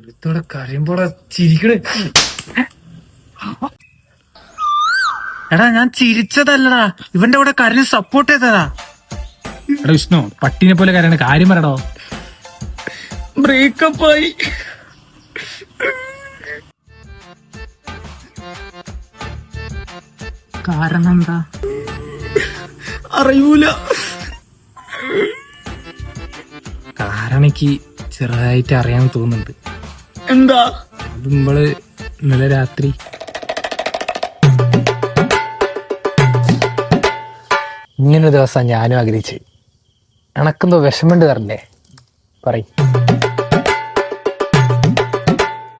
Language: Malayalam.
ഇതോടെ കരയുമ്പോടെ ചിരിക്കണ്. എടാ ഞാൻ ചിരിച്ചതല്ലടാ, ഇവന്റെ കൂടെ കരഞ്ഞ് സപ്പോർട്ട് ചെയ്തതാ. എടാ വിഷ്ണു, പട്ടിനെ പോലെ കരയണ കാര്യം പറയടോ. ബ്രേക്കപ്പ് ആയി. കാരണം എന്താ അറിയൂല. കാരണം എനിക്ക് ചെറുതായിട്ട് അറിയാൻ തോന്നുന്നുണ്ട്. എന്താ? അത് നമ്മള് ഇന്നലെ രാത്രി ഇങ്ങനൊരു ദിവസം ഞാനും ആഗ്രഹിച്ച്. എനക്കെന്തോ വിഷമമുണ്ട് തരണ്ടേ പറയും.